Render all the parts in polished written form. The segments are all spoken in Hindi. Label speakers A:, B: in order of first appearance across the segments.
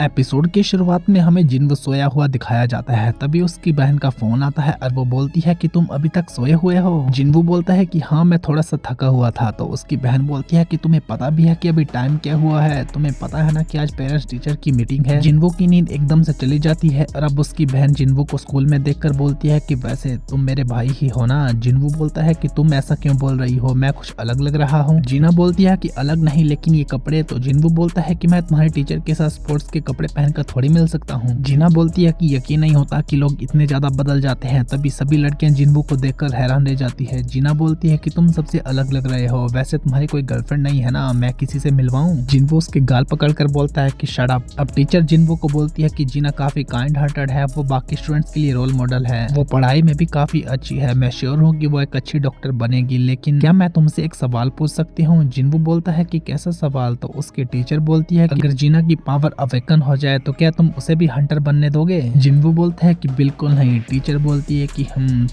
A: एपिसोड की शुरुआत में हमें जिन्वो सोया हुआ दिखाया जाता है। तभी उसकी बहन का फोन आता है और वो बोलती है कि तुम अभी तक सोए हुए हो। जिन्वो बोलता है कि हाँ मैं थोड़ा सा थका हुआ था। तो उसकी बहन बोलती है कि तुम्हें पता भी है कि अभी टाइम क्या हुआ है, तुम्हें पता है ना कि आज पेरेंट्स टीचर की मीटिंग है। जिन्वो की नींद एकदम से चली जाती है और अब उसकी बहन जिन्वो को स्कूल में देखकर बोलती है कि वैसे तुम मेरे भाई ही हो ना। जिन्वो बोलता है कि तुम ऐसा क्यों बोल रही हो, मैं कुछ अलग लग रहा हूँ। जीना बोलती है कि अलग नहीं लेकिन ये कपड़े। तो जिन्वो बोलता है कि मैं तुम्हारे टीचर के साथ स्पोर्ट्स के कपड़े पहनकर थोड़ी मिल सकता हूँ। जीना बोलती है कि यकीन नहीं होता कि लोग इतने ज्यादा बदल जाते हैं। तभी सभी लड़कियां जिन्वो को देखकर हैरान रह जाती है। जीना बोलती है कि तुम सबसे अलग लग रहे हो, वैसे तुम्हारी कोई गर्लफ्रेंड नहीं है ना, मैं किसी से मिलवाऊं। जिन्वो उसके गाल पकड़कर बोलता है कि शट अप। अब टीचर जिन्वो को बोलती है कि जीना काफी काइंड हार्टेड है, वो बाकी स्टूडेंट्स के लिए रोल मॉडल है, वो पढ़ाई में भी काफी अच्छी है, मैं श्योर हूँ कि वो एक अच्छी डॉक्टर बनेगी, लेकिन क्या मैं तुमसे एक सवाल पूछ सकती हूँ। जिन्वो बोलता है कि कैसा सवाल। तो उसकी टीचर बोलती है कि अगर जीना की पावर अवेकन हो जाए तो क्या तुम उसे भी हंटर बनने दोगे। जिन्वो बोलता है कि बिल्कुल नहीं। टीचर बोलती है कि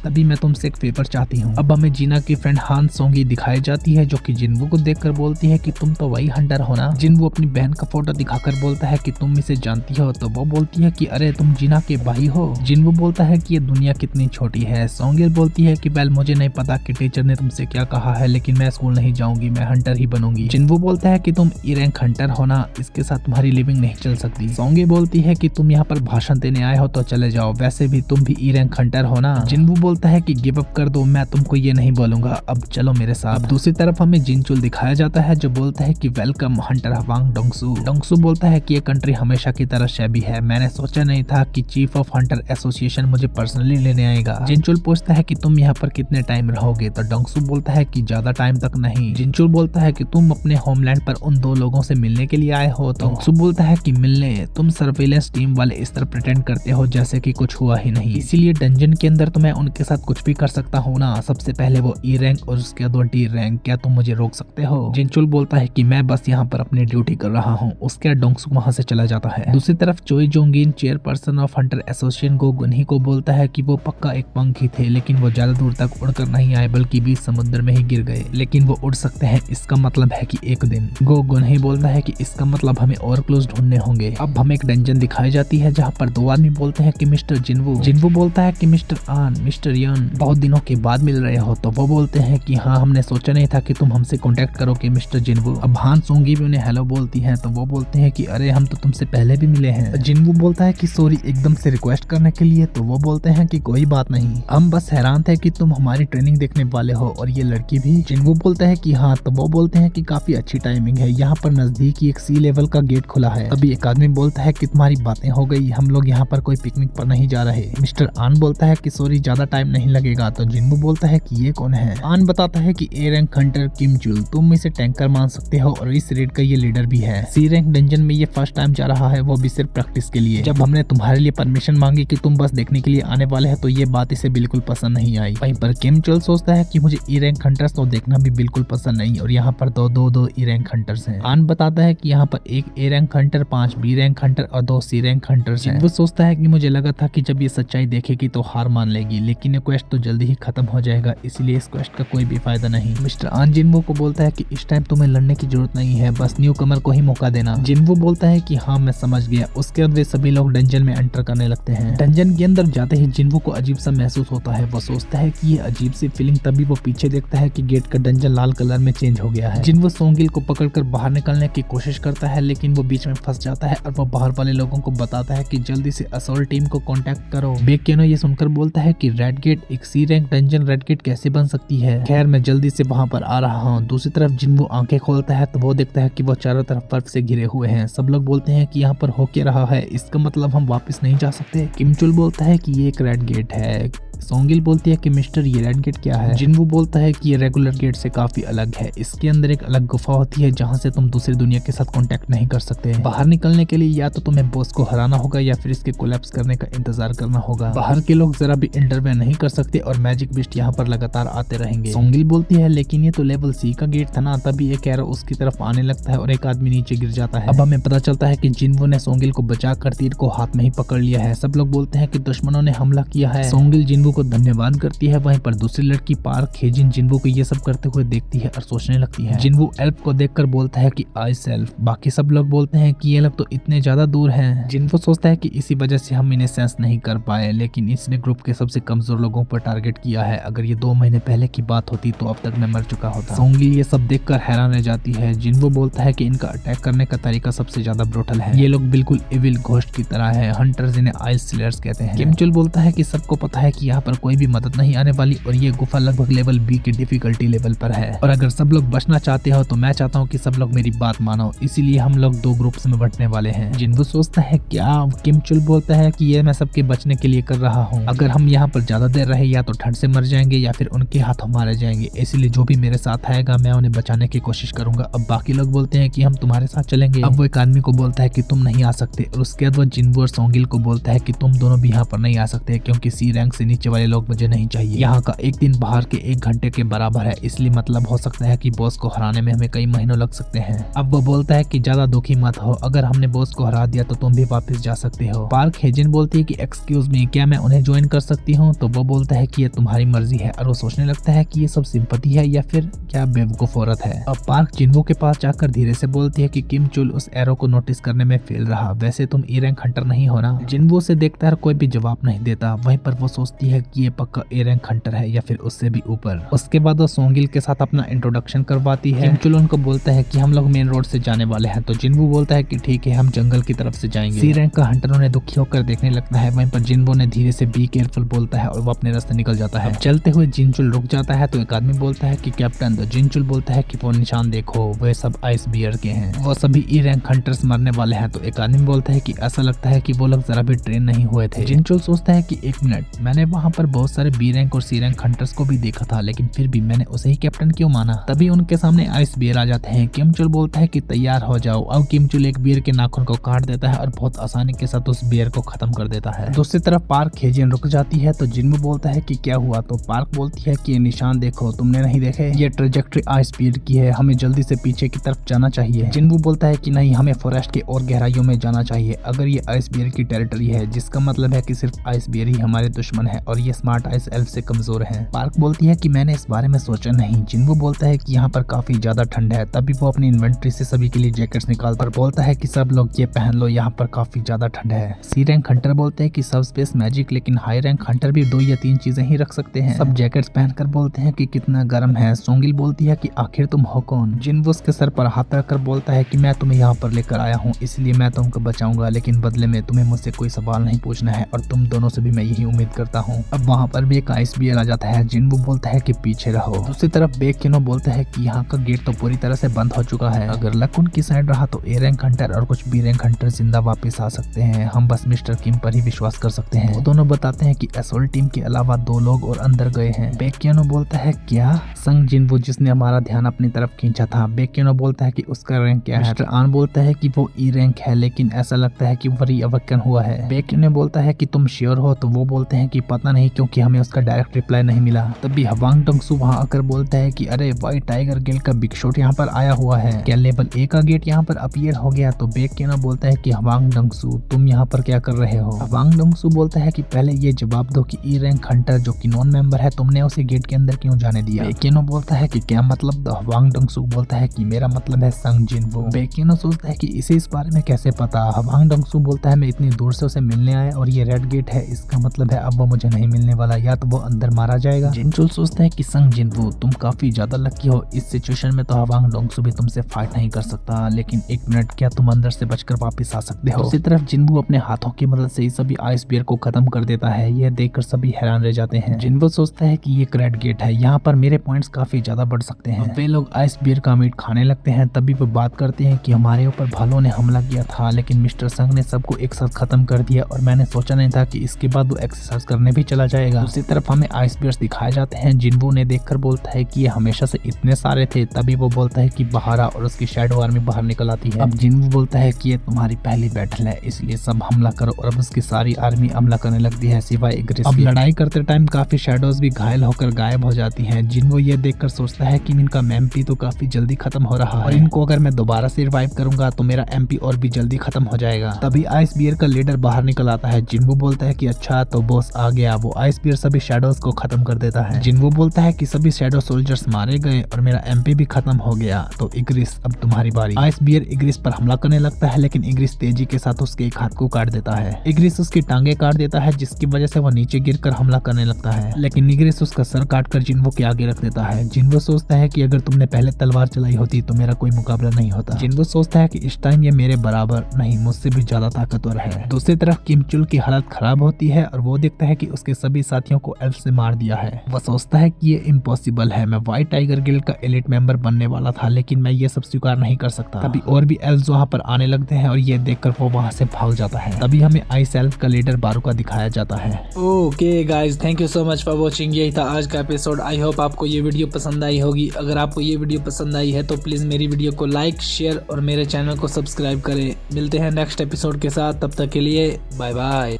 A: तभी मैं तुमसे एक फेवर चाहती हूँ। अब हमें जीना की फ्रेंड हान सोंगी दिखाई जाती है जो कि जिन्वो को देखकर बोलती है कि तुम तो वही हंटर हो ना। जिन्वो अपनी बहन का फोटो दिखाकर बोलता है कि तुम इसे जानती हो। तो वो बोलती है कि अरे तुम जीना के भाई हो। जिन्वो बोलता है कि ये दुनिया कितनी छोटी है। सोंगिल बोलती है कि वेल मुझे नहीं पता कि टीचर ने तुमसे क्या कहा है, लेकिन मैं स्कूल नहीं जाऊंगी, मैं हंटर ही बनूंगी। जिन्वो बोलता है कि तुम ई रैंक हंटर हो ना, इसके साथ तुम्हारी लिविंग नहीं चल सकती। सोंगी बोलती है कि तुम यहाँ पर भाषण देने आए हो तो चले जाओ, वैसे भी तुम भी ई रैंक हंटर हो ना। जिन्वो बोलता है कि गिव अप कर दो, मैं तुमको ये नहीं बोलूंगा, अब चलो मेरे साथ। अब दूसरी तरफ हमें जिनचुल दिखाया जाता है जो बोलता है कि वेलकम हंटर हवांग डोंगसू। डोंगसू बोलता है कि ये कंट्री हमेशा की तरह शैबी है, मैंने सोचा नहीं था कि चीफ ऑफ हंटर एसोसिएशन मुझे पर्सनली लेने आएगा। जिनचुल पूछता है कि तुम यहाँ पर कितने टाइम रहोगे। तो डोंगसू बोलता है कि ज्यादा टाइम तक नहीं। जिनचुल बोलता है कि तुम अपने होमलैंड पर उन दो लोगों से मिलने के लिए आए हो। तो डोंगसू बोलता है कि मिलने, तुम सर्वेलेंस टीम वाले इस तरह प्रिटेंड करते हो जैसे कि कुछ हुआ ही नहीं, इसीलिए डंजन के अंदर तो मैं उनके साथ कुछ भी कर सकता हूँ ना। सबसे पहले वो ई रैंक और उसके बाद डी रैंक, क्या तुम मुझे रोक सकते हो। जिनचुल बोलता है कि मैं बस यहाँ पर अपनी ड्यूटी कर रहा हूँ। उसके बाद डोंगसू वहाँ से चला जाता है। दूसरी तरफ Choi Jongin chairperson of Hunter Association Go Gunhee को बोलता है कि वो पक्का एक पंखी थे, लेकिन वो ज्यादा दूर तक उड़कर नहीं आए बल्कि बीच समुद्र में ही गिर गए, लेकिन वो उड़ सकते हैं, इसका मतलब है कि एक दिन। गो गुनही बोलता है कि इसका मतलब हमें और क्लूज ढूंढने होंगे। अब हमें एक डंजन दिखाई जाती है जहाँ पर दो आदमी बोलते हैं कि मिस्टर जिन्वो। जिन्वो बोलता है कि मिस्टर आन, मिस्टर यन, बहुत दिनों के बाद मिल रहे हो। तो वो बोलते हैं कि हाँ हमने सोचा नहीं था कि तुम हमसे कांटेक्ट करोगे मिस्टर जिन्वो। अब हान सोंगी भी उन्हें हेलो बोलती है। तो वो बोलते हैं कि अरे हम तो तुमसे पहले भी मिले हैं। जिन्वो बोलता है कि सॉरी एकदम से रिक्वेस्ट करने के लिए। तो वो बोलते हैं कि कोई बात नहीं, हम बस हैरान थे कि तुम हमारी ट्रेनिंग देखने वाले हो और ये लड़की भी। जिन्वो बोलता है कि हाँ। तो वो बोलते हैं कि काफी अच्छी टाइमिंग है, यहाँ पर नजदीक ही एक सी लेवल का गेट खुला है। तभी एक आदमी बोलता है कि तुम्हारी बातें हो गई, हम लोग यहाँ पर कोई पिकनिक पर नहीं जा रहे। मिस्टर आन बोलता है कि सॉरी ज्यादा टाइम नहीं लगेगा। तो जिन्वो बोलता है कि ये कौन है। आन बताता है कि ए रैंक हंटर किम चुल, तुम इसे टैंकर मान सकते हो और इस रेड का ये लीडर भी है। सी रैंक डंजन में ये फर्स्ट टाइम जा रहा है, वो भी सिर्फ प्रैक्टिस के लिए। जब हमने तुम्हारे लिए परमिशन मांगी कि तुम बस देखने के लिए आने वाले हैं तो ये बात इसे बिल्कुल पसंद नहीं आई। वहीं पर किम चुल सोचता है कि मुझे ई रैंक हंटर्स तो देखना भी बिल्कुल पसंद नहीं और यहाँ पर दो ई रैंक हंटर्स हैं। आन बताता है कि यहाँ पर एक A rank hunter, 5 B rank hunter और 2 सी रैंक हंटर्स हैं। वो सोचता है कि मुझे लगा था कि जब ये सच्चाई देखेगी तो हार मान लेगी, लेकिन ये क्वेस्ट तो जल्दी ही खत्म हो जाएगा, इसलिए इस क्वेस्ट का कोई भी फायदा नहीं। मिस्टर आन जिन्वो को बोलता है कि इस टाइम तुम्हें लड़ने की जरूरत नहीं है, बस न्यू कमर को ही मौका देना। जिन्वो बोलता है कि हाँ मैं समझ गया। उसके बाद वे सभी लोग डंजन में एंटर करने लगते हैं। डंजन के अंदर जाते ही जिन्वो को अजीब सा महसूस होता है। वो सोचता है कि ये अजीब सी फीलिंग, तभी वो पीछे देखता है कि गेट का डंजन लाल कलर में चेंज हो गया है। जिन्वो सोंगिल को पकड़कर बाहर निकलने की कोशिश करता है, लेकिन वो बीच में फंस जाता है और वो बाहर वाले लोगों को बताता है कि जल्दी से असॉल्ट टीम को कांटेक्ट करो। बेकेनो ये सुनकर बोलता है कि रेड गेट, एक सी रैंक डंजन रेड गेट कैसे बन सकती है। खैर मैं जल्दी से वहां पर आ रहा हूँ। दूसरी तरफ जिन्वो आंखें खोलता है तो वो देखता है कि वो चारों तरफ बर्फ से घिरे हुए हैं। सब लोग बोलते हैं कि यहाँ पर हो क्या रहा है, इसका मतलब हम वापस नहीं जा सकते। किम चुल बोलता है कि ये एक रेड गेट है। सोंगिल बोलती है कि मिस्टर ये रेड गेट क्या है। जिन्वो बोलता है कि ये रेगुलर गेट से काफी अलग है, इसके अंदर एक अलग गुफा होती है जहाँ से तुम दूसरी दुनिया के साथ कांटेक्ट नहीं कर सकते। बाहर निकलने के लिए या तो तुम्हें बॉस को हराना होगा या फिर इसके कोलैप्स करने का इंतजार करना होगा। बाहर के लोग जरा भी इंटरवेयर नहीं कर सकते और मैजिक बिस्ट यहाँ पर लगातार आते रहेंगे। सोंगिल बोलती है लेकिन ये तो लेवल सी का गेट था ना। तभी एक एरो उसकी तरफ आने लगता है और एक आदमी नीचे गिर जाता है। अब हमें पता चलता है कि जिन्वो ने सोंगिल को बचाकर तीर को हाथ में ही पकड़ लिया है। सब लोग बोलते हैं कि दुश्मनों ने हमला किया है। सोंगिल जिन्वो को धन्यवाद करती है। वहीं पर दूसरी लड़की पार्क हेजिन जिन्वो को ये सब करते हुए देखती है और सोचने लगती है। जिन्वो एल्फ को देखकर बोलता है कि आई सेल्फ। बाकी सब लोग बोलते हैं कि ये लोग तो इतने ज्यादा दूर हैं। जिन्वो सोचता है कि इसी वजह से हम इन्हें सेंस नहीं कर पाए, लेकिन इसने ग्रुप के सबसे कमजोर लोगों पर टारगेट किया है। अगर ये 2 महीने पहले की बात होती तो अब तक मैं मर चुका होता। सोंगिल ये सब देखकर हैरान रह जाती है। जिन्वो बोलता है कि इनका अटैक करने का तरीका सबसे ज्यादा ब्रूटल है। ये लोग बिल्कुल इविल घोस्ट की तरह है, हंटर जिन्हें आइस स्लेयर्स कहते हैं। किमचुल बोलता है कि सबको पता है कि यहाँ पर कोई भी मदद नहीं आने वाली और ये गुफा लगभग लेवल बी के डिफिकल्टी लेवल पर है, और अगर सब लोग बचना चाहते हो तो मैं चाहता हूँ कि सब लोग मेरी बात मानो, इसीलिए हम लोग 2 ग्रुप्स में बंटने वाले हैं। जिन्वो सोचता है क्या? किमचुल बोलता है कि ये मैं सबके बचने के लिए कर रहा हूँ। अगर हम यहाँ पर ज्यादा देर रहे या तो ठंड से मर जाएंगे या फिर उनके हाथों मारे जाएंगे, इसलिए जो भी मेरे साथ आएगा मैं उन्हें बचाने की कोशिश करूंगा। अब बाकी लोग बोलते हैं कि हम तुम्हारे साथ चलेंगे। अब वो एक आदमी को बोलता है कि तुम नहीं आ सकते, और उसके बाद वो जिन्वो और सोंगिल को बोलता है कि तुम दोनों भी यहाँ पर नहीं आ सकते क्योंकि सी रैंक से नीचे वाले लोग मुझे नहीं चाहिए। यहाँ का एक दिन बाहर के 1 घंटे के बराबर है, इसलिए मतलब हो सकता है कि बॉस को हराने में हमें कई महीनों लग सकते हैं। अब वो बोलता है कि ज्यादा दुखी मत हो, अगर हमने बॉस को हरा दिया तो तुम भी वापस जा सकते हो। पार्क हेजिन बोलती है कि एक्सक्यूज मी, क्या मैं उन्हें ज्वाइन कर सकती हूँ? तो वो बोलता है कि ये तुम्हारी मर्जी है, और वो सोचने लगता है कि ये सब सिंपैथी है या फिर क्या बेवकूफ औरत है। अब पार्क जिन्वो के पास जाकर धीरे से बोलती है कि किम चुल उस एरो को नोटिस करने में फेल रहा, वैसे तुम ई रैंक हंटर नहीं हो ना? जिन्वो से देखता है कोई भी जवाब नहीं देता। वहीं पर वो सोचती है कि ये पक्का ए रैंक हंटर है या फिर उससे भी ऊपर। उसके बाद वो सोंगिल के साथ अपना इंट्रोडक्शन करवाती है। किम चुल उनको बोलता है कि हम लोग मेन रोड से जाने वाले हैं, तो जिन्वो बोलता है कि ठीक है, हम जंगल की तरफ से जाएंगे। सी रैंक का हंटर उन्हें दुखी होकर देखने लगता है। वहीं पर जिन्वो ने धीरे से बी केयरफुल बोलता है और वो अपने रास्ते निकल जाता है। चलते हुए जिनचुल रुक जाता है तो एक आदमी बोलता है कि कैप्टन। तो जिनचुल बोलता है कि वो निशान देखो, वे सब आइस बियर के हैं, वो सभी ई रैंक हंटर्स मरने वाले हैं। तो एक आदमी बोलता है कि ऐसा लगता है कि वो लोग जरा भी ट्रेन नहीं हुए थे। जिनचुल सोचता है कि 1 मिनट, मैंने वहाँ पर बहुत सारे बी रैंक और सी रैंक हंटर्स को भी देखा था, लेकिन फिर भी मैंने उसे ही कैप्टन क्यों माना? तभी उनके सामने आइस बियर आ जाते हैं। किमचुल बोलता है कि तैयार हो जाओ। अब किमचुल एक बियर के नाखून को काट देता है और बहुत आसानी के साथ उस बियर को खत्म कर देता है। दूसरी तरफ पार्क हेजिन रुक जाती है तो जिन्वो बोलता है कि क्या हुआ? तो पार्क बोलती है कि ये निशान देखो, तुमने नहीं देखे? ये ट्रेजेक्ट्री आइस बियर की है, हमें जल्दी से पीछे की तरफ जाना चाहिए। जिन्वो बोलता है कि नहीं, हमें फॉरेस्ट के और गहराइयों में जाना चाहिए। अगर ये आइस बियर की टेरिटरी है, जिसका मतलब है कि सिर्फ आइस बियर ही हमारे दुश्मन है और ये स्मार्ट आइस एल्फ से कमजोर है। पार्क बोलती है कि मैंने इस बारे में सोचा नहीं। जिन्वो बोलता है कि यहाँ पर काफी ज्यादा ठंड है। तभी वो अपनी इन्वेंट्री से सभी के लिए जैकेट्स निकालता और बोलता है कि सब लोग ये पहन लो, यहाँ पर काफी ज्यादा ठंड है। सी रैंक हंटर बोलते हैं कि सब स्पेस मैजिक, लेकिन हाई रैंक हंटर भी 2 या 3 चीजें ही रख सकते हैं। सब जैकेट्स पहनकर बोलते हैं कि कितना गर्म है। सोंगिल बोलती है कि आखिर तुम हो कौन? जिन्वो उसके सर पर हाथ रखकर बोलता है कि मैं तुम्हें यहाँ पर लेकर आया हूँ, इसलिए मैं तुमको बचाऊंगा, लेकिन बदले में तुम्हें मुझसे कोई सवाल नहीं पूछना है और तुम दोनों से भी मैं यही उम्मीद करता हूँ। अब वहाँ पर भी एक आइस बियर आ जाता है। जिन्वो बोलता है कि पीछे रहो। दूसरी तरफ बेकिनो बोलता है कि यहाँ का गेट तो पूरी तरह से बंद हो चुका है। अगर लक उनकी साइड रहा तो ए रैंक हंटर और कुछ बी रैंक हंटर जिंदा वापस आ सकते हैं। हम बस मिस्टर किम पर ही विश्वास कर सकते हैं। वो दोनों बताते हैं कि असोल्ट टीम के अलावा 2 लोग और अंदर गए हैं। बेकिनो बोलता है क्या? संग जिन्वो जिसने हमारा ध्यान अपनी तरफ खींचा था। बेकिनो बोलता है कि उसका रैंक क्या है? मिस्टर आन बोलता है कि वो ई रैंक है, लेकिन ऐसा लगता है कि वो रीअवेकन हुआ है। बेकिनो बोलता है कि तुम श्योर हो? तो वो बोलते हैं कि पता नहीं, क्योंकि हमें उसका डायरेक्ट रिप्लाई नहीं मिला। तभी हवांग डंगसू वहाँ आकर बोलता है कि अरे व्हाइट टाइगर गिल्ड का बिग शॉट यहाँ पर आया हुआ है, क्या लेवल 1 का गेट यहाँ पर अपीयर हो गया? तो बेकिनो बोलता है कि हवांग डंगसू तुम यहाँ पर क्या कर रहे हो? हवांग डंगसू बोलता है कि पहले ये जवाब दो कि ई रैंक हंटर जो कि नॉन मेंबर है, तुमने उसे गेट के अंदर क्यों जाने दिया? बेकिनो बोलता है कि क्या मतलब? हवांग डंगसू बोलता है कि मेरा मतलब है संग जिन्वो। बेकिनो सोचता है कि इसे इस बारे में कैसे पता? हवांग डंगसू बोलता है मैं इतनी दूर से उसे मिलने आया और ये रेड गेट है, इसका मतलब है अब वो मुझे नहीं मिलने वाला, या तो वो अंदर मारा जाएगा। जिनचुल सोचता है कि संग जिन्वो तुम काफी ज्यादा लकी हो, इस सिचुएशन में तो हवांग डंगसू भी तुमसे फाइट नहीं कर सकता, लेकिन 1 मिनट, क्या तुम अंदर से बचकर वापस आ सकते हो? दूसरी तरफ जिन्वो अपने हाथों की मदद से सभी आइस बियर को खत्म कर देता है। यह देखकर सभी हैरान रह जाते हैं। जिन्वो सोचता है कि ये रेड गेट है, यहाँ पर मेरे पॉइंट्स काफी ज्यादा बढ़ सकते हैं। वे लोग आइस बियर का मीट खाने लगते हैं। तभी वो बात करते हैं कि हमारे ऊपर भालू ने हमला किया था, लेकिन मिस्टर संग ने सबको एक साथ खत्म कर दिया और मैंने सोचा नहीं था कि इसके बाद वो एक्सरसाइज करने भी चला जाएगा। दूसरी तरफ हमें आइस बियर्स दिखाए जाते हैं। जिन्वो ने देखकर बोलता है कि ये हमेशा से इतने सारे थे। तभी वो बोलता है कि बहारा और उसकी शैडो आर्मी बाहर निकल आती है। अब जिन्वो बोलता है कि ये तुम्हारी पहली बैटल है, इसलिए सब हमला करो, और अब उसकी सारी आर्मी हमला करने लगती है सिवाय एग्रेसिव। अब लड़ाई करते टाइम काफी शैडोज भी घायल होकर गायब हो जाती हैं। जिन्वो ये देखकर सोचता है कि इनका एमपी तो काफी जल्दी खत्म हो रहा है और इनको अगर मैं दोबारा से रिवाइव करूंगा तो मेरा एमपी और भी जल्दी खत्म हो जाएगा। तभी आइस बियर का लीडर बाहर निकल आता है। जिन्वो बोलता है कि अच्छा तो बॉस आ गया, गया। वो आइस बियर सभी शैडोज को खत्म कर देता है। जिन्वो बोलता है कि सभी शैडो सोल्जर्स मारे गए और मेरा एमपी भी खत्म हो गया, तो इग्रिस अब तुम्हारी बारी। आइस बियर इग्रिस पर हमला करने लगता है, लेकिन इग्रिस तेजी के साथ उसके एक हाथ को काट देता है। इग्रिस उसकी टांगे काट देता है, जिसकी वजह से वह नीचे गिरकर हमला करने लगता है, लेकिन इग्रिस उसका सर काटकर जिन्वो के आगे रख देता है। जिन्वो सोचता है कि अगर तुमने पहले तलवार चलाई होती तो मेरा कोई मुकाबला नहीं होता। जिन्वो सोचता है कि इस टाइम ये मेरे बराबर नहीं, मुझसे भी ज्यादा ताकतवर है। दूसरी तरफ किम चुल की हालत खराब होती है और वो देखता है कि उसके सभी साथियों को एल्फ से मार दिया है। वह सोचता है कि ये इम्पॉसिबल है, मैं व्हाइट टाइगर गिल्ड का एलिट मेंबर बनने वाला था, लेकिन मैं ये सब स्वीकार नहीं कर सकता। तभी और भी एल्फ वहाँ पर आने लगते हैं और ये देखकर वो वहाँ से भाग जाता है। तभी हमें आइस एल्फ का लीडर बारुका दिखाया जाता है।
B: Okay guys, thank you so much for watching. यही था आज का एपिसोड। आई होप आपको ये वीडियो पसंद आई होगी। अगर आपको ये वीडियो पसंद आई है तो प्लीज मेरी वीडियो को लाइक, शेयर और मेरे चैनल को सब्सक्राइब करें। मिलते हैं नेक्स्ट एपिसोड के साथ, तब तक के लिए बाय बाय।